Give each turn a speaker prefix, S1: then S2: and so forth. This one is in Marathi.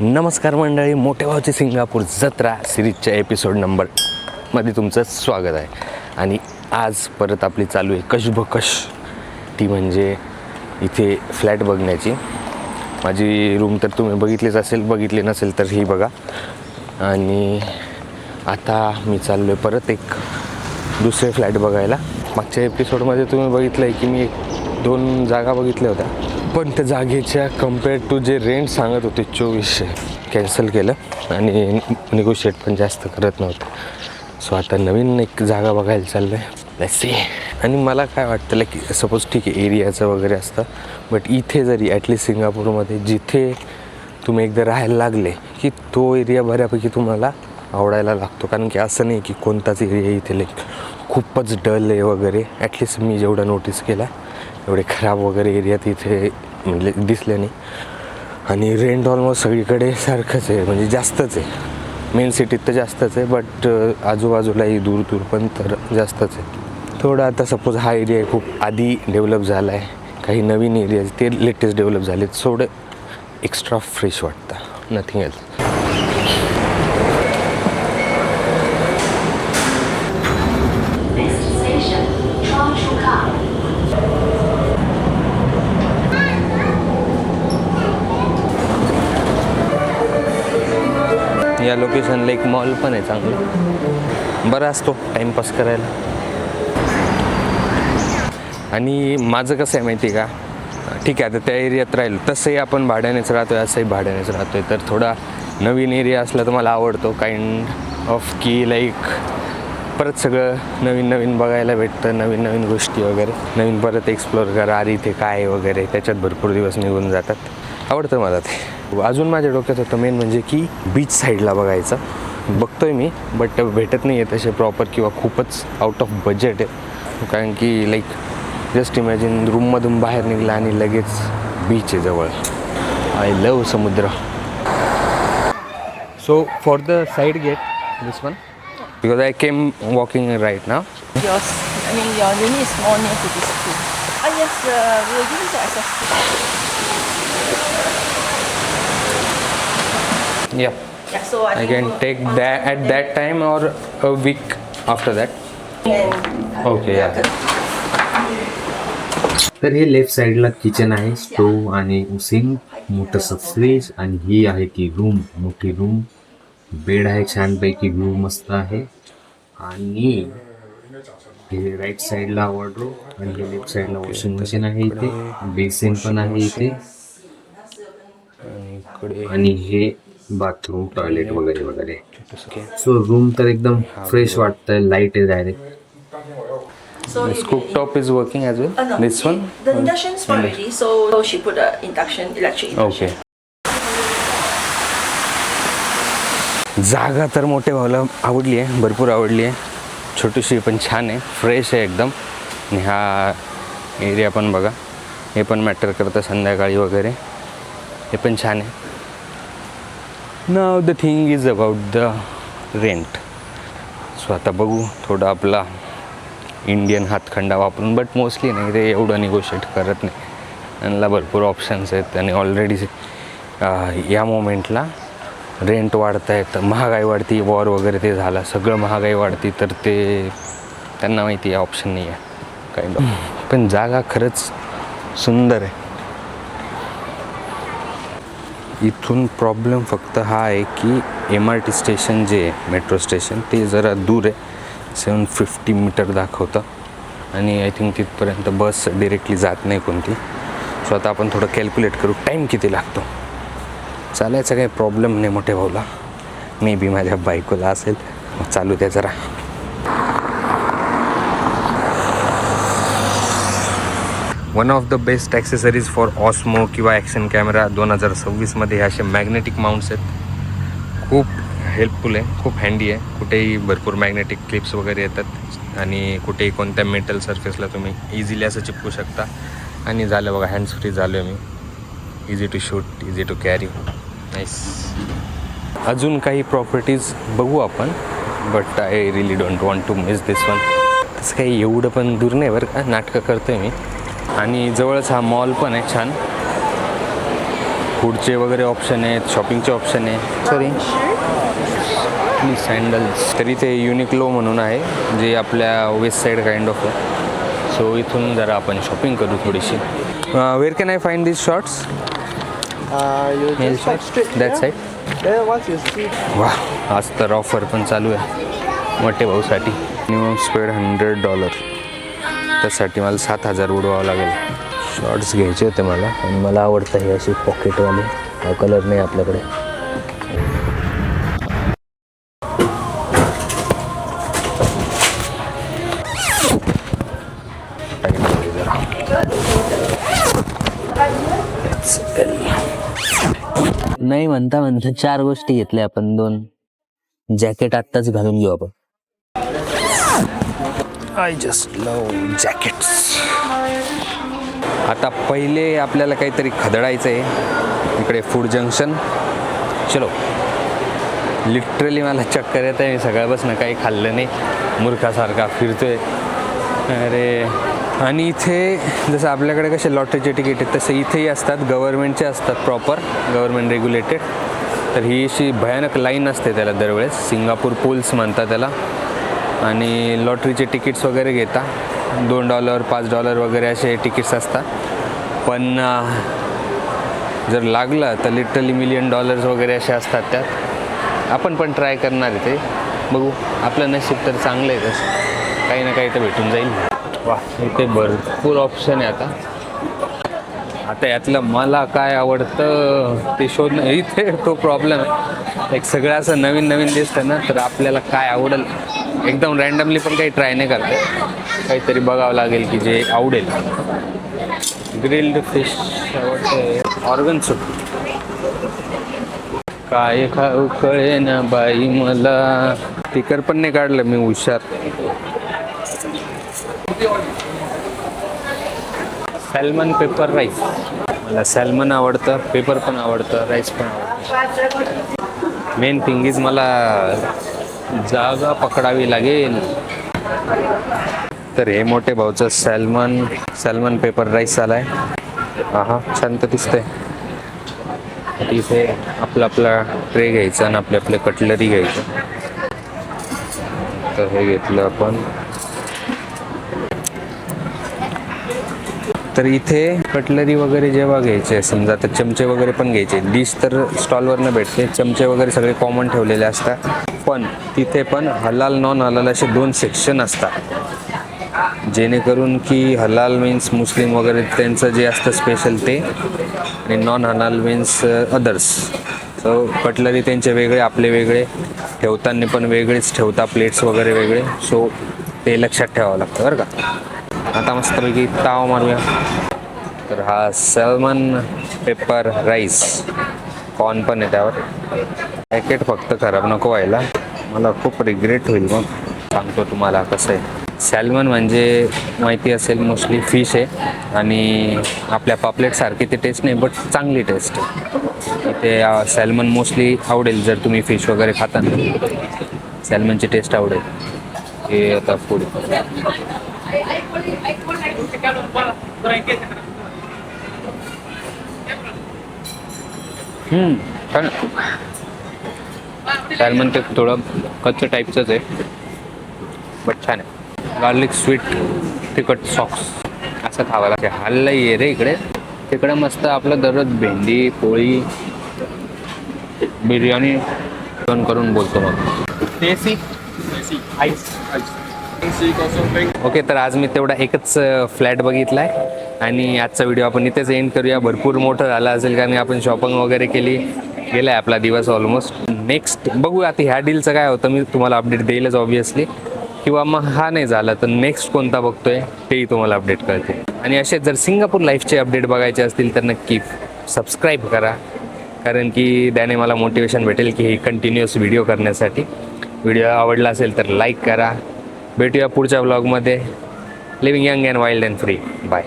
S1: नमस्कार मंडळी, मोठे भावची सिंगापूर जत्रा सिरीजच्या एपिसोड नंबरमध्ये तुमचं स्वागत आहे. आणि आज परत आपली चालू आहे कशबकश, ती म्हणजे इथे फ्लॅट बघण्याची. माझी रूम तर तुम्ही बघितलीच असेल, बघितली नसेल तर ही बघा. आणि आता मी चाललो आहे परत एक दुसरे फ्लॅट बघायला. मागच्या एपिसोडमध्ये तुम्ही बघितलं आहे की मी 2 जागा बघितल्या होत्या, पण त्या जागेच्या कम्पेअर टू जे रेंट सांगत होते 2400 कॅन्सल केलं आणि निगोशिएट पण जास्त करत नव्हतं. सो आता नवीन एक जागा बघायला चाललं आहे, लेट्स सी. आणि मला काय वाटतं की सपोज ठीक आहे एरियाचं वगैरे असतं, बट इथे जरी ॲटलिस्ट सिंगापूरमध्ये जिथे तुम्ही एकदा राहायला लागले की तो एरिया बऱ्यापैकी तुम्हाला आवडायला लागतो. कारण की असं नाही की कोणताच एरिया इथे खूपच डल आहे वगैरे. ॲटलिस्ट मी जेवढं नोटीस केला एवढे खराब वगैरे एरिया तिथे म्हणजे दिसले नाही. आणि रेंट ऑलमोस्ट सगळीकडे सारखंच आहे, म्हणजे जास्तच आहे. मेन सिटीत तर जास्तच आहे, बट आजूबाजूलाही दूर दूर पण तर जास्तच आहे. थोडं आता सपोज हा एरिया खूप आधी डेव्हलप झाला आहे, काही नवीन एरिया ते लेटेस्ट डेव्हलप झाले, थोडं एक्स्ट्रा फ्रेश वाटतं, नथिंग एल्स. या लोकेशनला एक मॉल पण आहे चांगला, बरा असतो टाईमपास करायला. आणि माझं कसं आहे माहिती आहे का, ठीक आहे आता त्या एरियात राहील तसंही आपण भाड्यानेच राहतो आहे, असंही भाड्यानेच राहतो आहे. तर थोडा नवीन एरिया असला तर मला आवडतो, काइंड ऑफ की लाईक परत सगळं नवीन नवीन बघायला भेटतं, नवीन नवीन गोष्टी वगैरे, नवीन परत एक्सप्लोअर करा, अरे इथे काय वगैरे, त्याच्यात भरपूर दिवस निघून जातात. आवडतं मला ते. अजून माझ्या डोक्यात होतं मेन म्हणजे की बीच साईडला बघायचं. बघतोय मी, बट भेटत नाही आहे तसे प्रॉपर, किंवा खूपच आउट ऑफ बजेट आहे. कारण की लाईक जस्ट इमॅजिन रूममधून बाहेर निघला आणि लगेच बीच आहे जवळ. आय लव समुद्र. So for the side get this one, because I came walking right now.
S2: Your unit is more near to this pool. Yes, we will give you the access to.
S1: Yeah.
S2: Yeah, so I
S1: I
S2: think
S1: can take that at that time or a week after that. Okay, yeah.
S3: तर हे लेफ्ट साईडला किचन आहे, स्टोव आणि सिंक, मोठंसं फ्रीज. आणि ही आहे ती रूम, मोठी रूम. बेड आहे छानपैकी, व्ह्यू मस्त आहे. आणि हे राईट साईडला वॉर्डरोब आणि हे लेफ्ट साईडला वॉशिंग मशीन आहे. इथे बेसिन पण आहे इथे. आणि हे बाथरूम, टॉयलेट वगैरे वगैरे. सो रूम तर एकदम फ्रेश वाटतंय, लाईट आहे direct.
S2: So
S1: This cooktop is working as well.
S2: no,
S1: This one.
S2: the induction is already. So she put a induction, electric induction.
S1: Okay. जागा तर मोठे भावाला आवडली आहे, भरपूर आवडली आहे. छोटीशी पण छान आहे, फ्रेश आहे एकदम. आणि हा एरिया पण बघा, हे पण मॅटर करतं संध्याकाळी वगैरे, हे पण छान आहे. नाव the thing is about the rent. So आता बघू थोडं आपला इंडियन हातखंडा वापरून, बट मोस्टली नाही ते एवढं निगोशिएट करत नाही. त्यांना भरपूर ऑप्शन्स आहेत आणि ऑलरेडी या मोमेंटला रेंट वाढत आहेत, महागाई वाढती, वॉर वगैरे ते झाला, सगळं महागाई वाढती, तर ते त्यांना माहिती आहे ऑप्शन नाही आहे काइंड ऑफ. पण जागा खरंच सुंदर आहे. इथून प्रॉब्लेम फक्त हा आहे की MRT स्टेशन जे आहे, मेट्रो स्टेशन, ते जरा दूर आहे. 750 मीटर दाखवतं आणि आय थिंक तिथपर्यंत बस डिरेक्टली जात नाही कोणती. सो आता आपण थोडं कॅल्क्युलेट करू टाईम किती लागतो. चालायचा काही प्रॉब्लेम नाही मोठ्या भाऊला, मे बी माझ्या बायकोला असेल, मग चालू द्या जरा. One of the best accessories for osmo किंवा ॲक्शन कॅमेरा 2026मध्ये हे असे मॅग्नेटिक माउंट्स आहेत. खूप हेल्पफुल आहे, खूप हँडी आहे. कुठेही भरपूर मॅग्नेटिक क्लिप्स वगैरे येतात आणि कुठेही कोणत्या मेटल सरफेसला तुम्ही इझिली असं चिपकू शकता. आणि झालं बघा, हँड्स फ्री झालो आहे मी. Easy to shoot, easy to carry, nice. अजून काही प्रॉपर्टीज बघू आपण, but I really don't want to miss this one. तसं काही एवढं पण दूर नाही बरं का, नाटकं करतो आहे मी. आणि जवळच हा मॉल पण आहे छान. फूडचे वगैरे ऑप्शन आहेत, शॉपिंगचे ऑप्शन आहे. Sorry sandals. तरी ते युनिक्लो म्हणून आहे जे आपल्या वेस्ट साईड काइंड ऑफ आहे. सो इथून जरा आपण शॉपिंग करू थोडीशी. Where can I find this shorts?
S4: You
S1: Nail
S4: just like
S1: shop?
S4: straight.
S1: That
S4: yeah?
S1: side?
S4: Yeah, once you see.
S1: वा, आज तर ऑफर पण चालू आहे मोठे भाऊसाठी. मिनिमम स्पेड $100. त्यासाठी मला 7,000 उडवावं लागेल. शॉर्ट्स घ्यायचे होते मला आणि मला आवडतं हे अशी पॉकेटवाले. हा कलर नाही आपल्याकडे. नाही म्हणता म्हणता 4 गोष्टी घेतल्या आपण. 2 जॅकेट आत्ताच घालून घेऊ आपण. I just love jackets. आता पहिले आपल्याला काहीतरी खदडायचं आहे. इकडे फूड जंक्शन. चलो. लिटरली मला चक्कर येत आहे. मी सकाळपासून काही खाल्लं नाही, मूर्खासारखा फिरतोय. अरे, आणि इथे जसं आपल्याकडे कसे लॉटरीचे तिकीट आहेत तसे इथेही असतात. गव्हर्नमेंटचे असतात, प्रॉपर गव्हर्नमेंट रेग्युलेटेड. तर ही अशी भयानक लाईन असते त्याला दरवेळेस. सिंगापूर पूल्स म्हणतात त्याला. आणि लॉटरीचे तिकीट्स वगैरे घेता. $2 $5 वगैरे असे तिकीट्स असतात. पण जर लागलं तर लिटरली $1 मिलियन वगैरे असे असतात त्यात. आपण पण ट्राय करणार आहे ते. बघू, आपलं नशीब तर चांगलं आहे तसं. काही ना काही तर भेटून जाईल. वा, इथे भरपूर ऑप्शन आहे आता यातलं मला काय आवडतं ते शोधणं. इथे तो प्रॉब्लेम आहे. एक सगळं असं नवीन नवीन दिसतं ना, तर आपल्याला काय आवडेल एकदम रँडमली पण काही ट्राय नाही करते. काहीतरी बघावं लागेल की जे आवडेल. ग्रिल्ड फिश आवडतं. ऑर्गन सूप काय खाऊ कळे ना बाई मला. स्टिकर पण नाही काढलं मी, हुशार. Salmon paper rice. मला सॅल्मन आवडतं, पेपर पण आवडतं, राईस पण आवडतं. मेन थिंग इज मला जागा पकडावी लागेल. तर हे मोठे भाऊचं सॅल्मन पेपर राईस आलाय. हा छान तर दिसतंय. इथे आपला ट्रे घ्यायचा आणि आपले कटलरी घ्यायचं. तर हे घेतलं आपण. तर इथे कटलरी वगैरे जेव्हा घ्यायचे, समजा तर चमचे वगैरे पण घ्यायचे. डिश तर स्टॉलवरनं भेटते. चमचे वगैरे सगळे कॉमन ठेवलेले असतात. पण तिथे पण हलाल नॉन हलाल असे 2 सेक्शन असतात. जेणेकरून की हलाल मीन्स मुस्लिम वगैरे त्यांचं जे असतं स्पेशल ते, आणि नॉन हलाल मीन्स अदर्स. सो कटलरी त्यांचे वेगळे, आपले वेगळे. ठेवताना पण वेगळेच ठेवता, प्लेट्स वगैरे वेगळे. सो ते लक्षात ठेवावं लागतं बरं का. आता मस्तपैकी ताव मारूया. तर हा सॅल्मन पेपर राईस. कॉर्न पण आहे त्यावर. पॅकेट फक्त खराब नको व्हायला, मला खूप रिग्रेट होईल मग. सांगतो तुम्हाला कसं आहे. सॅल्मन म्हणजे माहिती असेल मोस्टली फिश आहे. आणि आपल्या पापलेटसारखी ते टेस्ट नाही, बट चांगली टेस्ट आहे. इथे सॅल्मन मोस्टली आवडेल जर तुम्ही फिश वगैरे खाता ना. सॅल्मनची टेस्ट आवडेल. हे आता फूड छान. सॅल्मन ते थोडं कच्चं टाईपचंच आहे, बट छान आहे. गार्लिक स्वीट तिखट सॉक्स असं खावं लागते. हल्ला ये रे इकडे. तिकडे मस्त आपलं दररोज भेंडी पोळी बिर्याणी करून बोलतो मग.
S4: Tasty. Ice.
S1: ओके, तर आज मी तेवढा एकच फ्लॅट बघितला आहे आणि आजचा व्हिडिओ आपण इथेच एंड करूया. भरपूर मोठं झाला असेल कारण आपण शॉपिंग वगैरे केली. गेला आहे आपला दिवस ऑलमोस्ट. नेक्स्ट बघू आता ह्या डीलचं काय होतं, मी तुम्हाला अपडेट देईलच ऑब्वियसली. किंवा मग हा नाही झाला तर नेक्स्ट कोणता बघतोय तेही तुम्हाला अपडेट कळते. आणि असे जर सिंगापूर लाईफचे अपडेट बघायचे असतील तर नक्की सबस्क्राईब करा, कारण की त्याने मला मोटिवेशन भेटेल की हे कंटिन्युअस व्हिडिओ करण्यासाठी. व्हिडिओ आवडला असेल तर लाईक करा. भेटूया पुढच्या व्लॉगमध्ये. Living young and wild and free. Bye.